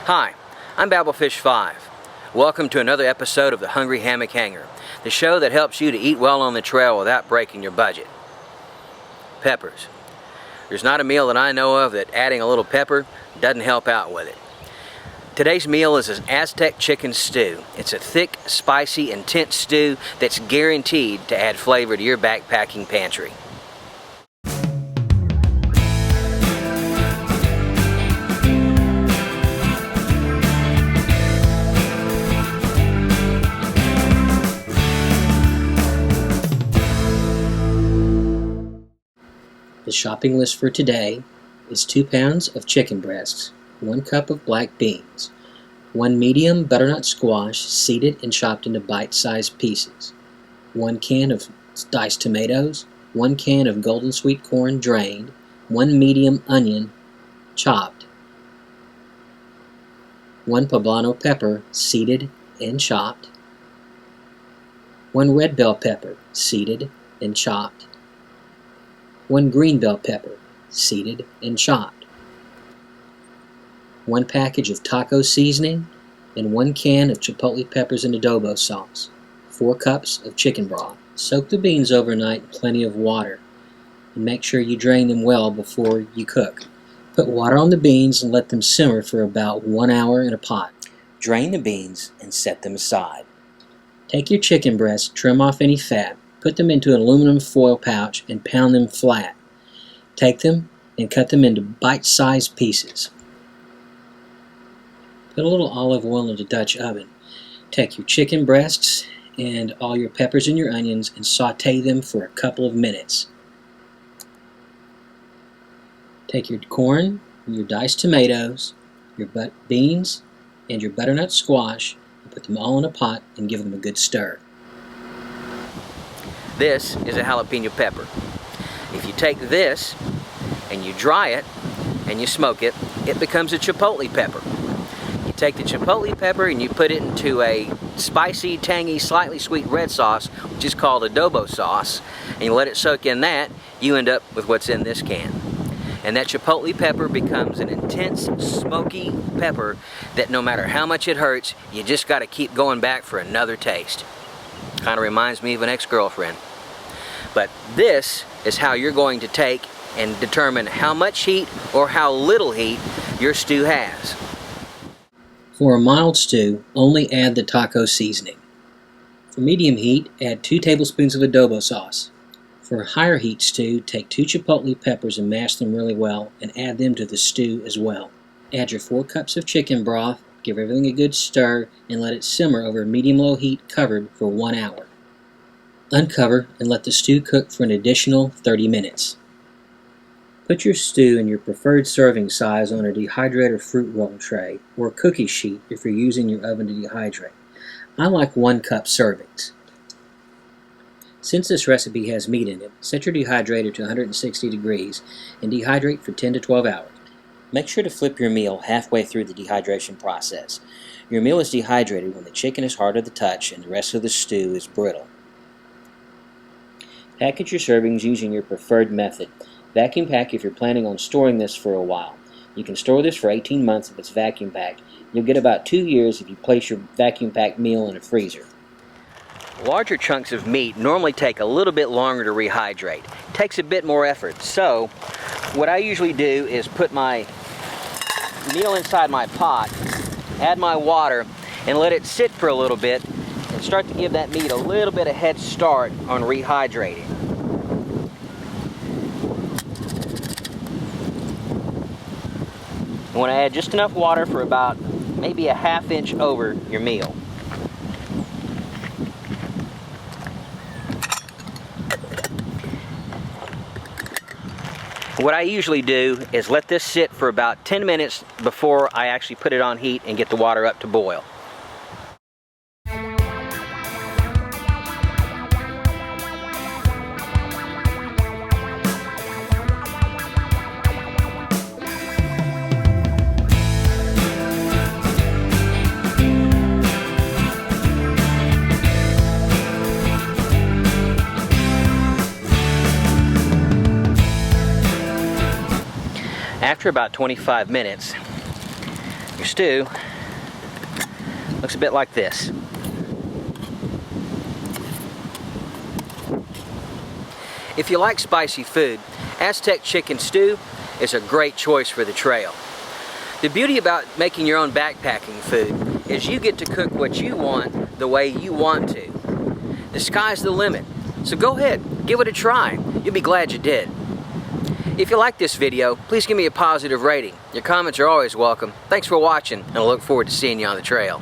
Hi, I'm Babblefish5. Welcome to another episode of the Hungry Hammock Hanger, the show that helps you to eat well on the trail without breaking your budget. Peppers. There's not a meal that I know of that adding a little pepper doesn't help out with it. Today's meal is an Aztec Chicken Stew. It's a thick, spicy, intense stew that's guaranteed to add flavor to your backpacking pantry. The shopping list for today is 2 pounds of chicken breasts, 1 cup of black beans, 1 medium butternut squash seeded and chopped into bite-sized pieces, 1 can of diced tomatoes, 1 can of golden sweet corn drained, 1 medium onion chopped, 1 poblano pepper seeded and chopped, 1 red bell pepper seeded and chopped, 1 green bell pepper, seeded and chopped, 1 package of taco seasoning, and 1 can of chipotle peppers and adobo sauce, 4 cups of chicken broth. Soak the beans overnight in plenty of water, and make sure you drain them well before you cook. Put water on the beans and let them simmer for about 1 hour in a pot. Drain the beans and set them aside. Take your chicken breasts, trim off any fat, put them into an aluminum foil pouch and pound them flat. Take them and cut them into bite-sized pieces. Put a little olive oil in the Dutch oven. Take your chicken breasts and all your peppers and your onions and saute them for a couple of minutes. Take your corn, your diced tomatoes, your beans, and your butternut squash and put them all in a pot and give them a good stir. This is a jalapeno pepper. If you take this and you dry it and you smoke it, it becomes a chipotle pepper. You take the chipotle pepper and you put it into a spicy, tangy, slightly sweet red sauce, which is called adobo sauce, and you let it soak in that, you end up with what's in this can. And that chipotle pepper becomes an intense, smoky pepper that no matter how much it hurts, you just got to keep going back for another taste. Kind of reminds me of an ex-girlfriend. But this is how you're going to take and determine how much heat or how little heat your stew has. For a mild stew, only add the taco seasoning. For medium heat, add 2 tablespoons of adobo sauce. For a higher heat stew, take 2 chipotle peppers and mash them really well and add them to the stew as well. Add your 4 cups of chicken broth, give everything a good stir, and let it simmer over medium-low heat covered for 1 hour. Uncover and let the stew cook for an additional 30 minutes. Put your stew in your preferred serving size on a dehydrated fruit roll tray or cookie sheet if you're using your oven to dehydrate. I like 1 cup servings. Since this recipe has meat in it, set your dehydrator to 160 degrees and dehydrate for 10 to 12 hours. Make sure to flip your meal halfway through the dehydration process. Your meal is dehydrated when the chicken is hard to the touch and the rest of the stew is brittle. Package your servings using your preferred method. Vacuum pack if you're planning on storing this for a while. You can store this for 18 months if it's vacuum packed. You'll get about 2 years if you place your vacuum packed meal in a freezer. Larger chunks of meat normally take a little bit longer to rehydrate. It takes a bit more effort. So what I usually do is put my meal inside my pot, add my water, and let it sit for a little bit and start to give that meat a little bit of head start on rehydrating. You want to add just enough water for about maybe a ½ inch over your meal. What I usually do is let this sit for about 10 minutes before I actually put it on heat and get the water up to boil. After about 25 minutes, your stew looks a bit like this. If you like spicy food, Aztec Chicken Stew is a great choice for the trail. The beauty about making your own backpacking food is you get to cook what you want the way you want to. The sky's the limit, so go ahead, give it a try. You'll be glad you did. If you like this video, please give me a positive rating. Your comments are always welcome. Thanks for watching, and I look forward to seeing you on the trail.